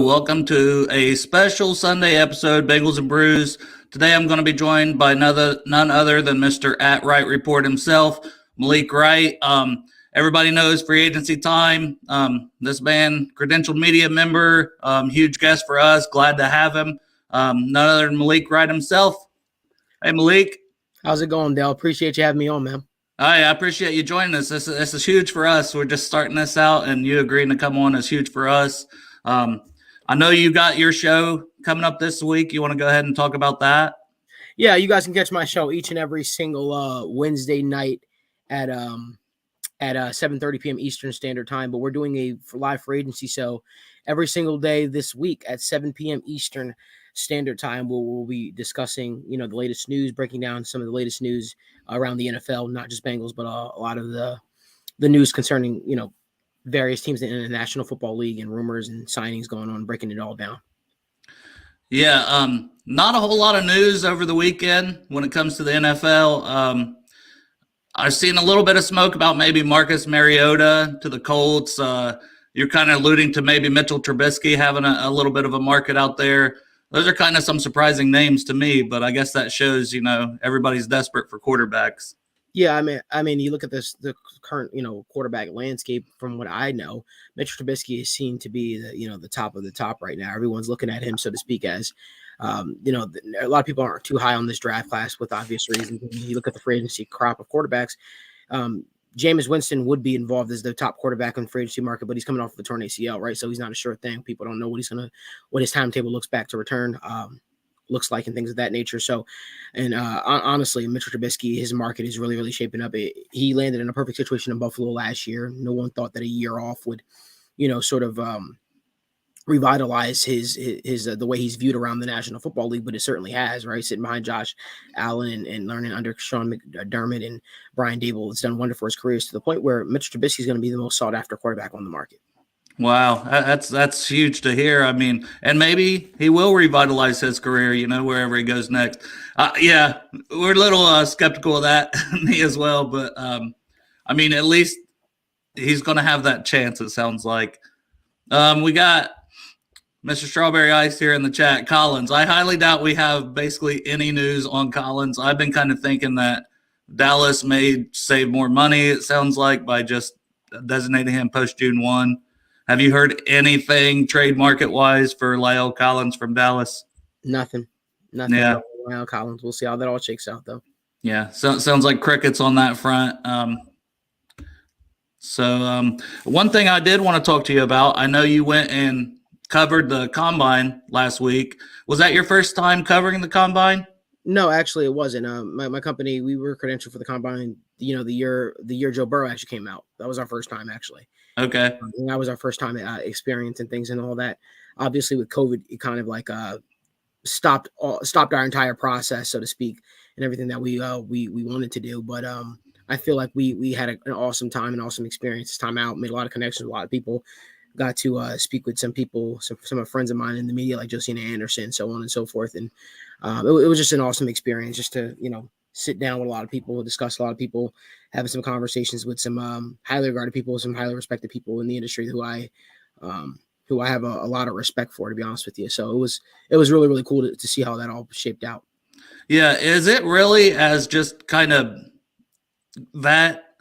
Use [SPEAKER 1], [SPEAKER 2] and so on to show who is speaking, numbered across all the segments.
[SPEAKER 1] Welcome to a special Sunday episode, Bengals and Brews. Today I'm going to be joined by none other than Mr. At Wright Report himself, Malik Wright. Everybody knows free agency time. This man, credentialed media member, huge guest for us. Glad to have him. None other than Malik Wright himself. Hey, Malik.
[SPEAKER 2] How's it going, Dale? Appreciate you having me on, man.
[SPEAKER 1] I appreciate you joining us. This is huge for us. We're just starting this out, and you agreeing to come on is huge for us. I know you got your show coming up this week. You want to go ahead and talk about that?
[SPEAKER 2] Yeah, you guys can catch my show each and every single Wednesday night at 7:30 p.m. Eastern Standard Time. But we're doing a live free agency show every single day this week at 7 p.m. Eastern Standard Time. We'll be discussing, the latest news, breaking down some of the latest news around the NFL, not just Bengals, but a lot of the news concerning, various teams in the National Football League and rumors and signings going on, breaking it all down.
[SPEAKER 1] Yeah, not a whole lot of news over the weekend when it comes to the NFL. I've seen a little bit of smoke about maybe Marcus Mariota to the Colts. You're kind of alluding to maybe Mitchell Trubisky having a little bit of a market out there. Those are kind of some surprising names to me, but I guess that shows, everybody's desperate for quarterbacks.
[SPEAKER 2] Yeah, I mean, you look at the current, quarterback landscape. From what I know, Mitchell Trubisky is seen to be the top of the top right now. Everyone's looking at him, so to speak, as a lot of people aren't too high on this draft class with obvious reasons. You look at the free agency crop of quarterbacks. Jameis Winston would be involved as the top quarterback in the free agency market, but he's coming off of a torn ACL, right? So he's not a sure thing. People don't know what his timetable looks back to return. Looks like and things of that nature. So, and honestly, Mitchell Trubisky, his market is really, really shaping up. He landed in a perfect situation in Buffalo last year. No one thought that a year off would, sort of revitalize his the way he's viewed around the National Football League, but it certainly has, right? Sitting behind Josh Allen and learning under Sean McDermott and Brian Dable, it's done wonderful for his careers to the point where Mitchell Trubisky is going to be the most sought after quarterback on the market.
[SPEAKER 1] Wow, that's huge to hear. I mean, and maybe he will revitalize his career, wherever he goes next. Yeah, we're a little skeptical of that, me as well. But, I mean, at least he's going to have that chance, it sounds like. We got Mr. Strawberry Ice here in the chat, Collins. I highly doubt we have basically any news on Collins. I've been kind of thinking that Dallas may save more money, it sounds like, by just designating him post-June 1. Have you heard anything trade market-wise for La'el Collins from Dallas?
[SPEAKER 2] Nothing.
[SPEAKER 1] Yeah.
[SPEAKER 2] La'el Collins. We'll see how that all shakes out, though.
[SPEAKER 1] Yeah, so it sounds like crickets on that front. One thing I did want to talk to you about, I know you went and covered the Combine last week. Was that your first time covering the Combine?
[SPEAKER 2] No, actually, it wasn't. My company, we were credentialed for the Combine, the year Joe Burrow actually came out. That was our first time, actually.
[SPEAKER 1] Okay.
[SPEAKER 2] And that was our first time experience and things and all that. Obviously, with COVID, it kind of like stopped our entire process, so to speak, and everything that we wanted to do. But I feel like we had an awesome time, an awesome experience this time out. Made a lot of connections with a lot of people. Got to speak with some people, some friends of mine in the media, like Josina Anderson, so on and so forth. And it was just an awesome experience, just to sit down with a lot of people, discuss a lot of people, having some conversations with some highly regarded people, some highly respected people in the industry who I have a lot of respect for, to be honest with you. So it was really, really cool to see how that all shaped out.
[SPEAKER 1] Yeah. Is it really as just kind of that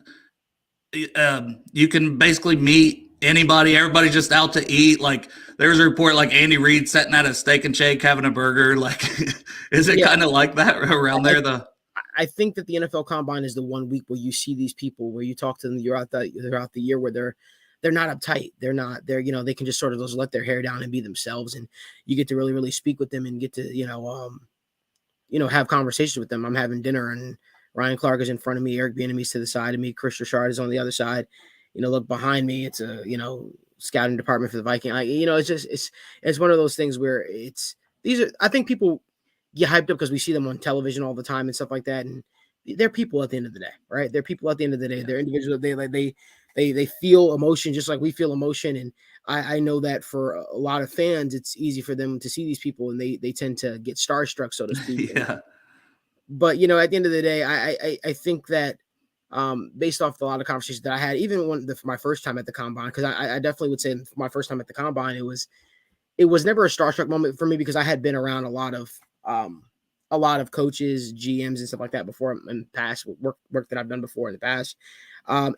[SPEAKER 1] you can basically meet anybody, everybody just out to eat? Like there's a report like Andy Reid sitting at a Steak and Shake having a burger. Like, is it kind of like that around there?
[SPEAKER 2] I think that the NFL Combine is the 1 week where you see these people, where you talk to them throughout the year, where they're not uptight. They can just sort of let their hair down and be themselves. And you get to really, really speak with them and get to, have conversations with them. I'm having dinner and Ryan Clark is in front of me, Eric Bieniemy's to the side of me, Chris Richard is on the other side. Look behind me. It's a, scouting department for the Viking. It's one of those things where I think people get hyped up because we see them on television all the time and stuff like that. And they're people at the end of the day, right? They're people at the end of the day. They're individuals. They feel emotion just like we feel emotion. And I know that for a lot of fans, it's easy for them to see these people and they tend to get starstruck, so to speak.
[SPEAKER 1] Yeah.
[SPEAKER 2] But, at the end of the day, I think that based off a lot of conversations that I had, even my first time at the Combine, because I definitely would say my first time at the Combine, it was it was never a starstruck moment for me because I had been around a lot of coaches, GMs, and stuff like that before in past work that I've done before in the past.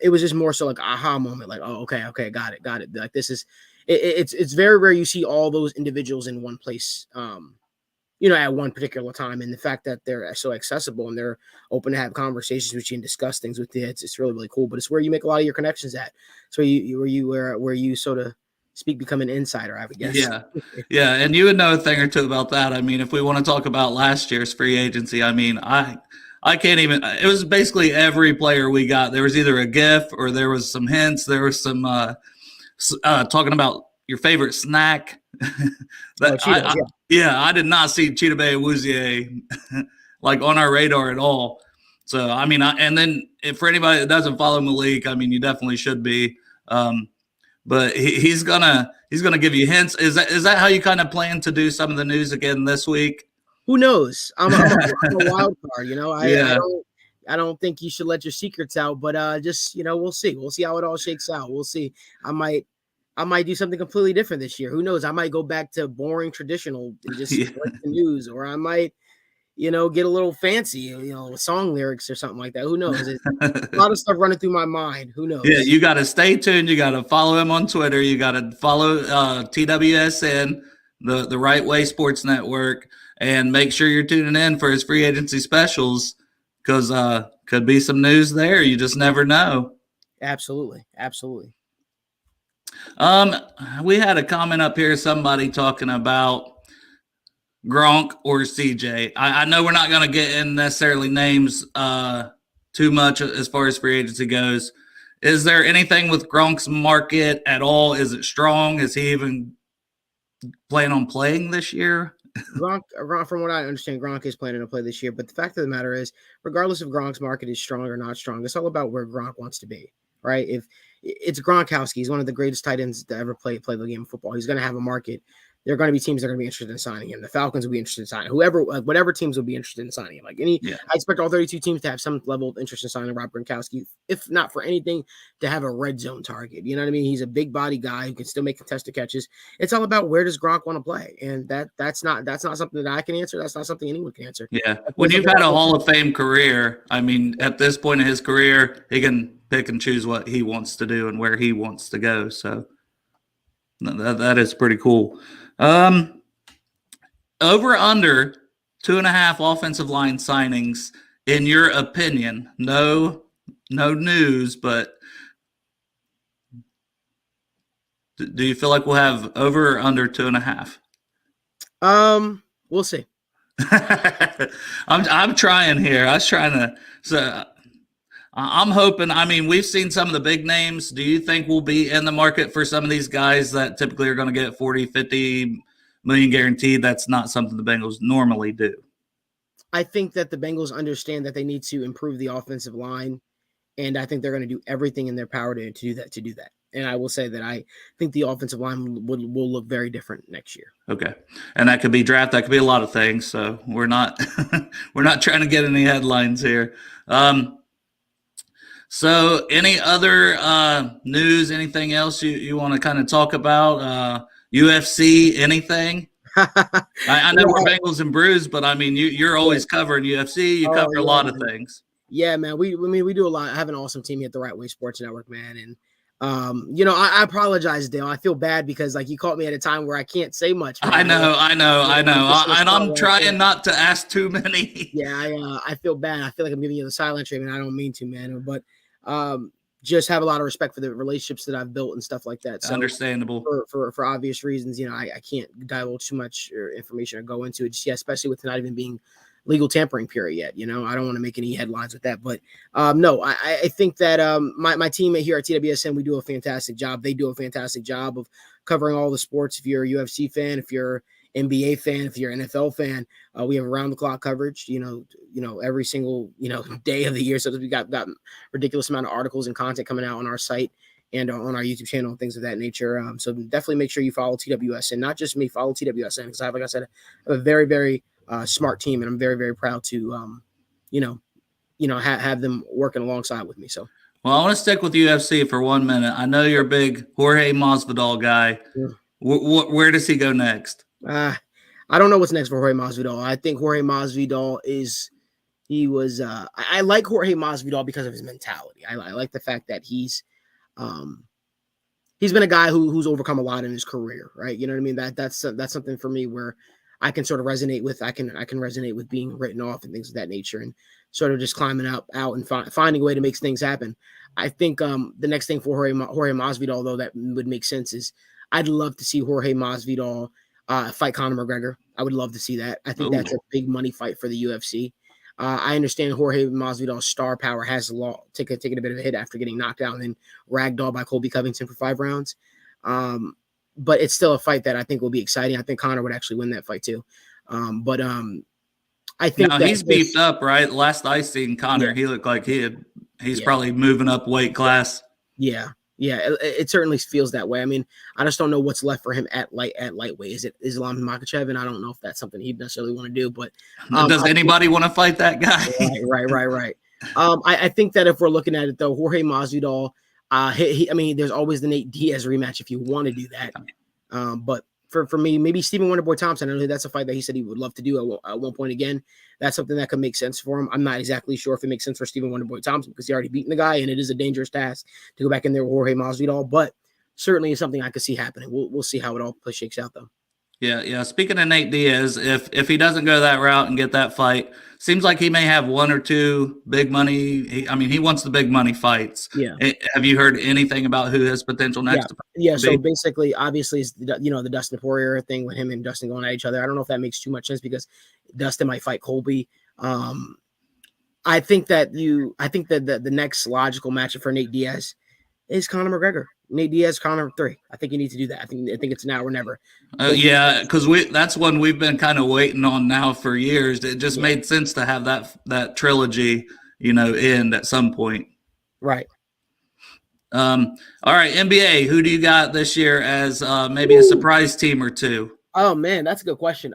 [SPEAKER 2] It was just more so like aha moment, like, oh, okay, got it. Like this is it's very rare you see all those individuals in one place, at one particular time, and the fact that they're so accessible and they're open to have conversations with you and discuss things with you, it's really, really cool. But it's where you make a lot of your connections at. So where you sort of become an insider, I would guess.
[SPEAKER 1] Yeah, and you would know a thing or two about that. I mean, if we want to talk about last year's free agency, I mean, I can't even. It was basically every player we got. There was either a GIF or there was some hints. There was some talking about your favorite snack.
[SPEAKER 2] Cheetos,
[SPEAKER 1] I did not see Chidobe Awuzie like on our radar at all. So I mean, and then for anybody that doesn't follow Malik, I mean, you definitely should be. But he's gonna give you hints. Is that how you kind of plan to do some of the news again this week?
[SPEAKER 2] Who knows? I'm a wild card. I don't think you should let your secrets out. But just we'll see. We'll see how it all shakes out. We'll see. I might do something completely different this year. Who knows? I might go back to boring traditional and just write the news, or I might, get a little fancy, song lyrics or something like that. Who knows? It's a lot of stuff running through my mind. Who knows?
[SPEAKER 1] Yeah, you got to stay tuned. You got to follow him on Twitter. You got to follow TWSN, the Right Way Sports Network, and make sure you're tuning in for his free agency specials because could be some news there. You just never know.
[SPEAKER 2] Absolutely.
[SPEAKER 1] We had a comment up here, somebody talking about Gronk or CJ. I know we're not going to get in necessarily names too much as far as free agency goes. Is there anything with Gronk's market at all? Is it strong? Is he even planning on playing this year?
[SPEAKER 2] Gronk, from what I understand, Gronk is planning to play this year. But the fact of the matter is, regardless if Gronk's market is strong or not strong, it's all about where Gronk wants to be, right? If it's Gronkowski, he's one of the greatest tight ends to ever play the game of football. He's going to have a market. There are going to be teams that are going to be interested in signing him. The Falcons will be interested in signing whatever teams will be interested in signing him. I expect all 32 teams to have some level of interest in signing Rob Gronkowski, if not for anything, to have a red zone target. You know what I mean? He's a big body guy who can still make contested catches. It's all about where does Gronk want to play, and that's not something that I can answer. That's not something anyone can answer.
[SPEAKER 1] Yeah, when you've had a Hall of Fame career, I mean, at this point in his career, he can pick and choose what he wants to do and where he wants to go. So that is pretty cool. Over under 2.5 offensive line signings, in your opinion. No news, but do you feel like we'll have over or under 2.5?
[SPEAKER 2] We'll see.
[SPEAKER 1] I'm trying here. I was trying to. So I'm hoping. I mean, we've seen some of the big names. Do you think we'll be in the market for some of these guys that typically are going to get 40, 50 million guaranteed? That's not something the Bengals normally do.
[SPEAKER 2] I think that the Bengals understand that they need to improve the offensive line, and I think they're going to do everything in their power to do that. And I will say that I think the offensive line will look very different next year.
[SPEAKER 1] Okay. And that could be draft. That could be a lot of things. So we're not trying to get any headlines here. So any other news, anything else you want to kind of talk about? UFC, anything? I know we're Bengals and Brews, but I mean, you're always covering UFC. You cover a lot of things.
[SPEAKER 2] Yeah, man. We do a lot. I have an awesome team here at the Right Way Sports Network, man. And I apologize, Dale. I feel bad because you caught me at a time where I can't say much. Man.
[SPEAKER 1] I know. And I'm trying not to ask too many.
[SPEAKER 2] Yeah, I feel bad. I feel like I'm giving you the silent treatment. I don't mean to, man. But just have a lot of respect for the relationships that I've built and stuff like that. So
[SPEAKER 1] understandable.
[SPEAKER 2] For obvious reasons, I can't divulge too much information or go into it. Just, especially with not even being legal tampering period yet. I don't want to make any headlines with that. But no, I think that my team here at TWSN, we do a fantastic job. They do a fantastic job of covering all the sports. If you're a UFC fan, if you're NBA fan, if you're an NFL fan, we have around the clock coverage, every single, day of the year. So we got ridiculous amount of articles and content coming out on our site and on our YouTube channel and things of that nature. So definitely make sure you follow TWSN, not just me, follow TWSN, because like I said, I have a very, very smart team, and I'm very, very proud to, have them working alongside with me. So.
[SPEAKER 1] Well, I want to stick with UFC for 1 minute. I know you're a big Jorge Masvidal guy.
[SPEAKER 2] Yeah.
[SPEAKER 1] Where does he go next?
[SPEAKER 2] I don't know what's next for Jorge Masvidal. I think Jorge Masvidal I like Jorge Masvidal because of his mentality. I like the fact that he's been a guy who's overcome a lot in his career, right? You know what I mean? That's something for me where I can sort of resonate with. I can resonate with being written off and things of that nature, and sort of just climbing out and finding a way to make things happen. I think the next thing for Jorge Masvidal, though, that would make sense is I'd love to see Jorge Masvidal fight Conor McGregor. I would love to see that. I think that's a big money fight for the UFC. I understand Jorge Masvidal's star power has taken a bit of a hit after getting knocked out and then ragdolled by Colby Covington for 5 rounds. But it's still a fight that I think will be exciting. I think Conor would actually win that fight too. I think
[SPEAKER 1] now he's beefed up, right? Last I seen Conor, he looked like he's probably moving up weight class.
[SPEAKER 2] Yeah. It certainly feels that way. I mean, I just don't know what's left for him at lightweight. Is it Islam Makhachev? And I don't know if that's something he'd necessarily want to do. But
[SPEAKER 1] does anybody want to fight that guy?
[SPEAKER 2] Right. I think that if we're looking at it though, Jorge Masvidal, I mean, there's always the Nate Diaz rematch if you want to do that. But for me, maybe Stephen Wonderboy Thompson. I know that's a fight that he said he would love to do at one point again. That's something that could make sense for him. I'm not exactly sure if it makes sense for Stephen Wonderboy Thompson because he already beaten the guy, and it is a dangerous task to go back in there with Jorge Masvidal. But certainly is something I could see happening. We'll see how it all shakes out, though.
[SPEAKER 1] Yeah. Speaking of Nate Diaz, if he doesn't go that route and get that fight, seems like he may have 1 or 2 big money. He wants the big money fights.
[SPEAKER 2] Yeah.
[SPEAKER 1] Have you heard anything about who his potential next?
[SPEAKER 2] Yeah. So basically, obviously, it's the Dustin Poirier thing with him and Dustin going at each other. I don't know if that makes too much sense because Dustin might fight Colby. I think that the next logical matchup for Nate Diaz is Conor McGregor. Nate Diaz, Conor 3. I think you need to do that. I think it's now or never.
[SPEAKER 1] Because that's one we've been kind of waiting on now for years. It just made sense to have that trilogy, end at some point.
[SPEAKER 2] Right.
[SPEAKER 1] All right, NBA. Who do you got this year as maybe a surprise team or two?
[SPEAKER 2] Oh man, that's a good question.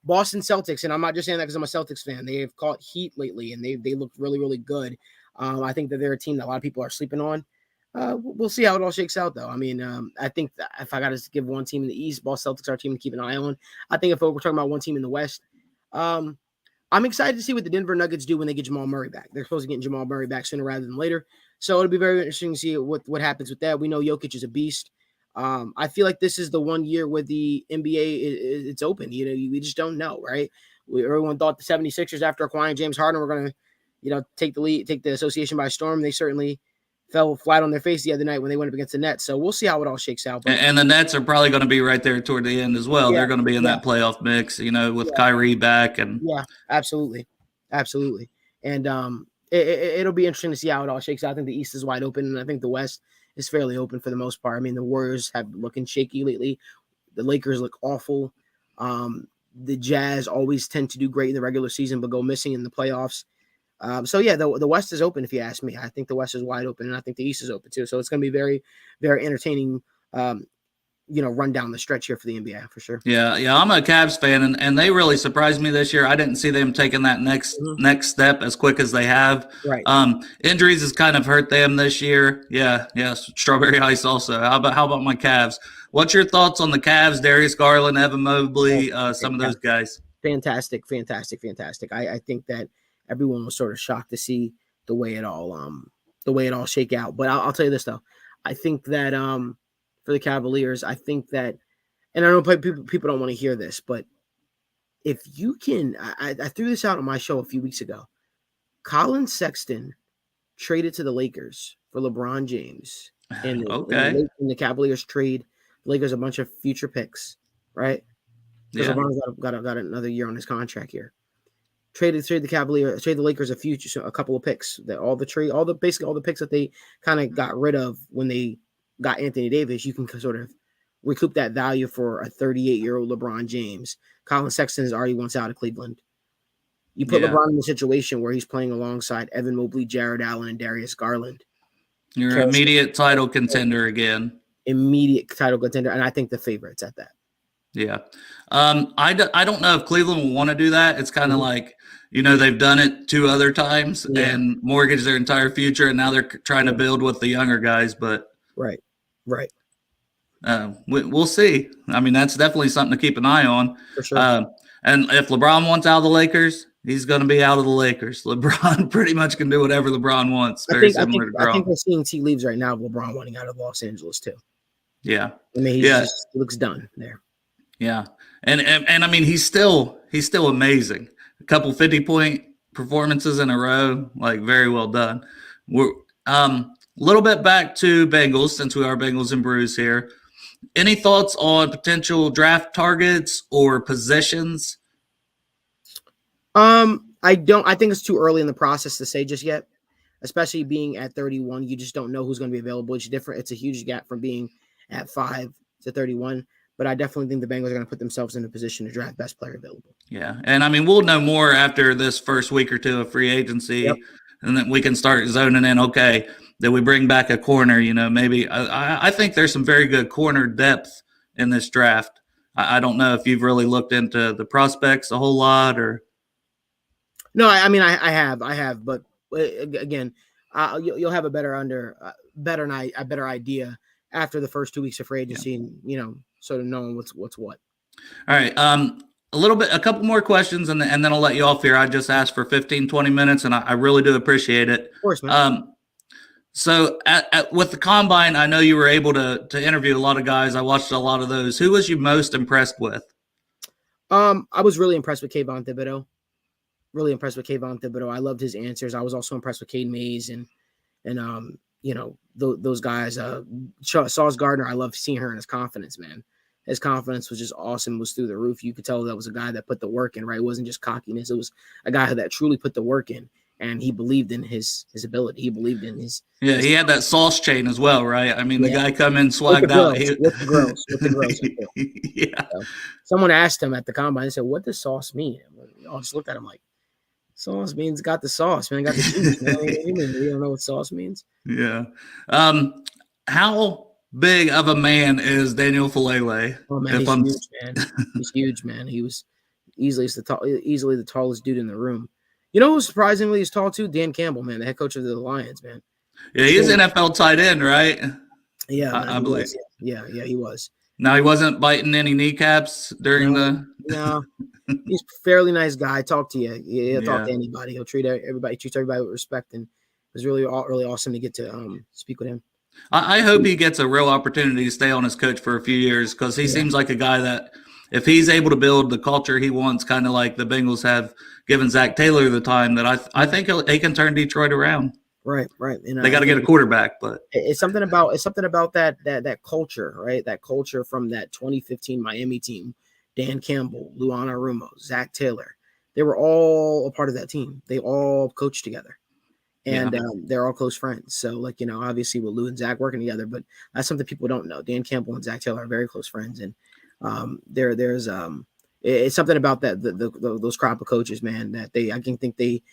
[SPEAKER 2] Boston Celtics, and I'm not just saying that because I'm a Celtics fan. They have caught heat lately, and they look really, really good. I think that they're a team that a lot of people are sleeping on. We'll see how it all shakes out, though. I mean, I think that if I got to give one team in the East, Boston Celtics are a team to keep an eye on. I think if we're talking about one team in the West, I'm excited to see what the Denver Nuggets do when they get Jamal Murray back. They're supposed to get Jamal Murray back sooner rather than later. So it'll be very interesting to see what happens with that. We know Jokic is a beast. I feel like this is the one year where the NBA it's open. We just don't know, right? Everyone thought the 76ers after acquiring James Harden were going to, take the lead, take the association by storm. They certainly fell flat on their face the other night when they went up against the Nets. So we'll see how it all shakes out. But,
[SPEAKER 1] and the Nets are probably going to be right there toward the end as well. They're going to be in that playoff mix, with Kyrie back. And
[SPEAKER 2] absolutely. And it'll be interesting to see how it all shakes out. I think the East is wide open, and I think the West is fairly open for the most part. I mean, the Warriors have been looking shaky lately. The Lakers look awful. The Jazz always tend to do great in the regular season, but go missing in the playoffs. The West is open, if you ask me. I think the West is wide open, and I think the East is open too. So it's going to be very, very entertaining, run down the stretch here for the NBA for sure.
[SPEAKER 1] Yeah. I'm a Cavs fan, and they really surprised me this year. I didn't see them taking that next step as quick as they have.
[SPEAKER 2] Right.
[SPEAKER 1] Injuries has kind of hurt them this year. Yeah. Strawberry ice also. How about my Cavs? What's your thoughts on the Cavs? Darius Garland, Evan Mobley, some of those guys.
[SPEAKER 2] Fantastic. I think that everyone was sort of shocked to see the way it all shake out. But I'll tell you this though, I think that for the Cavaliers, I think that, and I know people don't want to hear this, but if you can, I threw this out on my show a few weeks ago. Colin Sexton traded to the Lakers for LeBron James, and the Cavaliers trade the Lakers a bunch of future picks, right? Because LeBron's got another year on his contract here. Trade the Lakers a couple of picks. Basically all the picks that they kind of got rid of when they got Anthony Davis, you can sort of recoup that value for a 38-year-old LeBron James. Colin Sexton is already once out of Cleveland. You put LeBron in a situation where he's playing alongside Evan Mobley, Jared Allen, and Darius Garland.
[SPEAKER 1] You're an immediate title contender again.
[SPEAKER 2] Immediate title contender, and I think the favorites at that.
[SPEAKER 1] Yeah. I don't know if Cleveland will want to do that. It's kind of like, they've done it 2 other times and mortgaged their entire future, and now they're trying to build with the younger guys. But
[SPEAKER 2] Right.
[SPEAKER 1] We'll see. I mean, that's definitely something to keep an eye on.
[SPEAKER 2] For sure.
[SPEAKER 1] And if LeBron wants out of the Lakers, he's going to be out of the Lakers. LeBron pretty much can do whatever LeBron wants. Very similar to Gronk.
[SPEAKER 2] I think we're seeing tea leaves right now of LeBron wanting out of Los Angeles too.
[SPEAKER 1] Yeah.
[SPEAKER 2] I mean, he looks done there.
[SPEAKER 1] Yeah. And I mean, he's still amazing. A couple 50-point performances in a row, like very well done. We're a little bit back to Bengals, since we are Bengals and Brews here. Any thoughts on potential draft targets or positions?
[SPEAKER 2] I don't. I think it's too early in the process to say just yet, especially being at 31. You just don't know who's going to be available. It's different. It's a huge gap from being at 5 to 31. But I definitely think the Bengals are going to put themselves in a position to draft best player available.
[SPEAKER 1] Yeah, and I mean, we'll know more after this first week or two of free agency,
[SPEAKER 2] Yep.
[SPEAKER 1] And then we can start zoning in. Okay, did we bring back a corner? You know, maybe I think there's some very good corner depth in this draft. I don't know if you've really looked into the prospects a whole lot, or
[SPEAKER 2] No, I mean I have, but again, you'll have a better idea after the first 2 weeks of free agency, and sort of knowing what's what.
[SPEAKER 1] All right. A couple more questions, and then I'll let you off here. I just asked for 15, 20 minutes, and I really do appreciate it.
[SPEAKER 2] Of course, man.
[SPEAKER 1] So with the combine, I know you were able to interview a lot of guys. I watched a lot of those. Who was you most impressed with?
[SPEAKER 2] I was really impressed with Kayvon Thibodeau. I loved his answers. I was also impressed with Cade Mays and those guys. Sauce Gardner, I loved seeing her and his confidence, man. His confidence was just awesome. It was through the roof. You could tell that was a guy that put the work in, right? It wasn't just cockiness. It was a guy that truly put the work in, and he believed in his ability. He believed in his.
[SPEAKER 1] Yeah, he had that sauce chain as well, right? I mean, the guy come in swagged out.
[SPEAKER 2] With the grills.
[SPEAKER 1] Yeah.
[SPEAKER 2] So, someone asked him at the combine, they said, "What does sauce mean?" I just looked at him like, sauce means got the sauce, man. Got the juice, man. You don't know what sauce means?
[SPEAKER 1] Yeah. How big of a man is Daniel Falele?
[SPEAKER 2] Oh man, he's huge, man. He's huge, man. He was easily the tallest dude in the room. You know who surprisingly is tall too? Dan Campbell, man, the head coach of the Lions, man.
[SPEAKER 1] Yeah, he's NFL tight end, right?
[SPEAKER 2] Yeah, man,
[SPEAKER 1] I believe.
[SPEAKER 2] Yeah, he was.
[SPEAKER 1] No, he wasn't biting any kneecaps during
[SPEAKER 2] No, he's a fairly nice guy. Talk to you. He'll talk to anybody. He'll treat everybody with respect, and it was really awesome to get to speak with him.
[SPEAKER 1] I hope he gets a real opportunity to stay on as coach for a few years, because he seems like a guy that, if he's able to build the culture he wants, kind of like the Bengals have given Zach Taylor the time, that I think he can turn Detroit around.
[SPEAKER 2] Right. And
[SPEAKER 1] they got to get a quarterback, but
[SPEAKER 2] it's something about that culture, right? That culture from that 2015 Miami team. Dan Campbell, Lou Anarumo, Zach Taylor, they were all a part of that team. They all coached together, and they're all close friends. So, obviously with Lou and Zach working together, but that's something people don't know. Dan Campbell and Zach Taylor are very close friends, and it's something about that those crop of coaches, man, that I can think they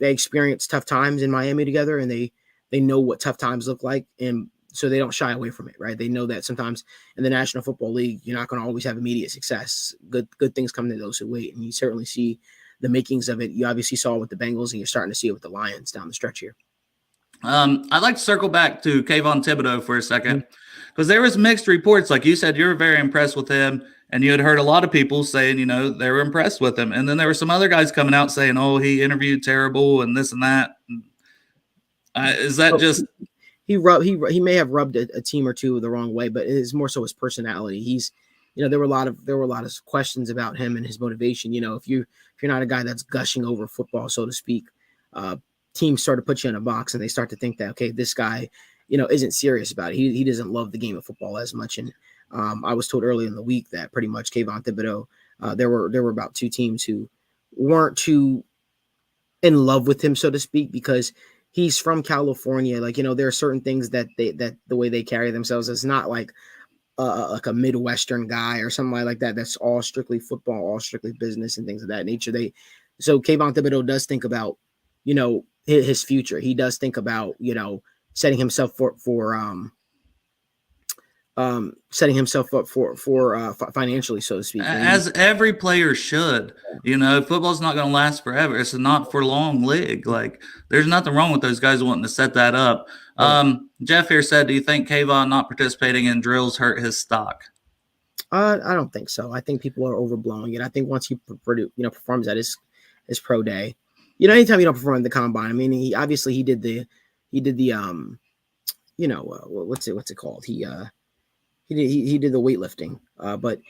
[SPEAKER 2] experienced tough times in Miami together, and they know what tough times look like, and so they don't shy away from it, right? They know that sometimes in the National Football League, you're not going to always have immediate success. Good things come to those who wait, and you certainly see the makings of it. You obviously saw it with the Bengals, and you're starting to see it with the Lions down the stretch here.
[SPEAKER 1] I'd like to circle back to Kayvon Thibodeau for a second, because there was mixed reports. Like you said, you were very impressed with him, and you had heard a lot of people saying, they were impressed with him. And then there were some other guys coming out saying, oh, he interviewed terrible and this and that. Is that just...
[SPEAKER 2] He may have rubbed a team or two the wrong way, but it is more so his personality. He's, there were a lot of questions about him and his motivation. If you're not a guy that's gushing over football, so to speak, teams start to put you in a box, and they start to think that, okay, this guy, isn't serious about it. He doesn't love the game of football as much. And I was told early in the week that pretty much Kayvon Thibodeau, there were about 2 teams who weren't too in love with him, so to speak, because he's from California. There are certain things that the way they carry themselves is not like a Midwestern guy or something like that. That's all strictly football, all strictly business and things of that nature. So Kayvon Thibodeau does think about, his future. He does think about, setting himself for setting himself up for financially, so to speak.
[SPEAKER 1] As every player should. Football's not going to last forever. It's a not for long league. Like, there's nothing wrong with those guys wanting to set that up. Jeff here said, do you think Kayvon not participating in drills hurt his stock?
[SPEAKER 2] I don't think so. I think people are overblowing it. I think once he performs at his pro day, anytime you don't perform at the combine, I mean, he did the what's it called? He did the weightlifting. But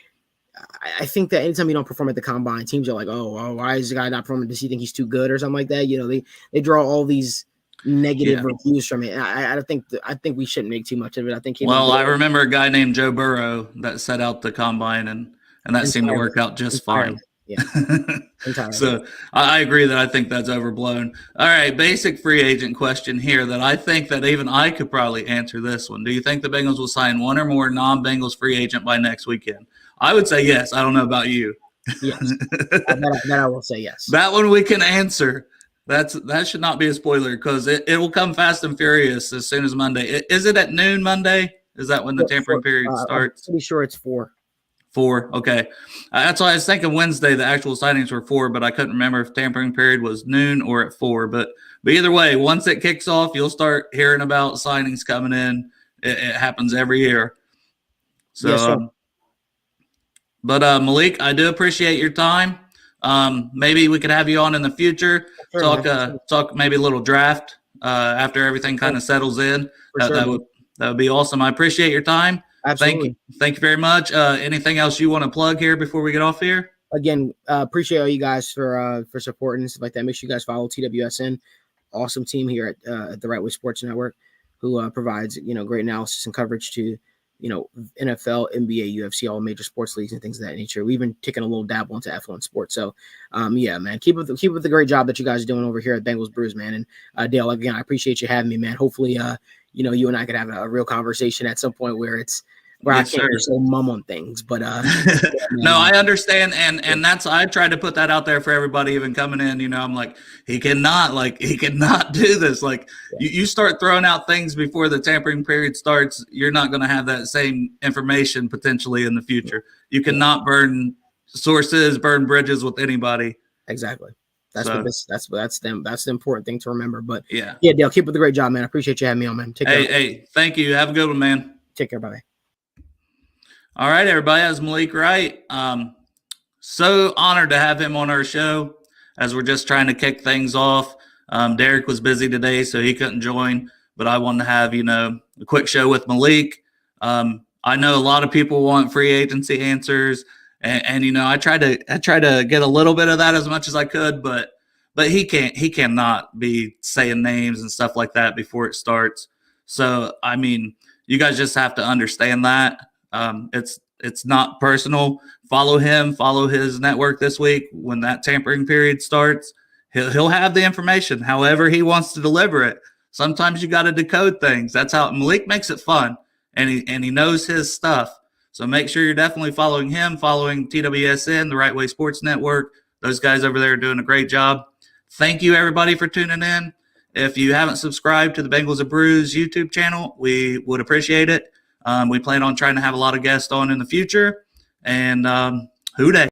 [SPEAKER 2] I think that anytime you don't perform at the combine, teams are like, oh, why is the guy not performing? Does he think he's too good or something like that? They draw all these negative reviews from it. And I think we shouldn't make too much of it. I think.
[SPEAKER 1] I remember a guy named Joe Burrow that set out the combine, and that seemed to work out just fine.
[SPEAKER 2] Yeah.
[SPEAKER 1] So I agree that I think that's overblown. All right, basic free agent question here that I think that even I could probably answer this one. Do you think the Bengals will sign one or more non-Bengals free agent by next weekend? I would say yes. I don't know about you.
[SPEAKER 2] Yes. that I will say yes.
[SPEAKER 1] That one we can answer. That should not be a spoiler because it will come fast and furious as soon as Monday. Is it at noon Monday? Is that when the tampering period starts?
[SPEAKER 2] I'm pretty sure it's 4.
[SPEAKER 1] 4, okay. That's why I was thinking Wednesday the actual signings were 4, but I couldn't remember if tampering period was noon or at 4. But either way, once it kicks off, you'll start hearing about signings coming in. It happens every year. So, yes, but Malik, I do appreciate your time. Maybe we could have you on in the future. Sure, talk maybe a little draft after everything kind of settles in. That would be awesome. I appreciate your time.
[SPEAKER 2] Absolutely.
[SPEAKER 1] Thank you very much. Anything else you want to plug here before we get off here?
[SPEAKER 2] Again, appreciate all you guys for supporting and stuff like that. Make sure you guys follow TWSN. Awesome team here at the Right Way Sports Network, who provides great analysis and coverage to NFL, NBA, UFC, all major sports leagues and things of that nature. We've been taking a little dabble into F1 sports. So, yeah, man, keep up the great job that you guys are doing over here at Bengals Brews, man. And Dale, again, I appreciate you having me, man. Hopefully, you and I could have a real conversation at some point where I can't just say mum on things, but
[SPEAKER 1] no, I understand, and that's I tried to put that out there for everybody even coming in. I'm like, he cannot do this. Like, you start throwing out things before the tampering period starts, you're not going to have that same information potentially in the future. You cannot burn bridges with anybody.
[SPEAKER 2] Exactly. That's the important thing to remember. But
[SPEAKER 1] yeah,
[SPEAKER 2] Dale, keep up the great job, man. I appreciate you having me on, man. Take care.
[SPEAKER 1] Hey, thank you. Have a good one, man.
[SPEAKER 2] Take care. Bye.
[SPEAKER 1] All right, everybody. That's Malik Wright. So honored to have him on our show as we're just trying to kick things off. Derek was busy today, so he couldn't join, but I wanted to have, a quick show with Malik. I know a lot of people want free agency answers, and I try to get a little bit of that as much as I could, but he cannot be saying names and stuff like that before it starts. So, I mean, you guys just have to understand that. It's not personal. Follow him, follow his network this week. When that tampering period starts, he'll have the information however he wants to deliver it. Sometimes you got to decode things. That's how Malik makes it fun, and he knows his stuff. So make sure you're definitely following him, following TWSN, the Right Way Sports Network. Those guys over there are doing a great job. Thank you, everybody, for tuning in. If you haven't subscribed to the Bengals of Brews YouTube channel, we would appreciate it. We plan on trying to have a lot of guests on in the future. And who dey?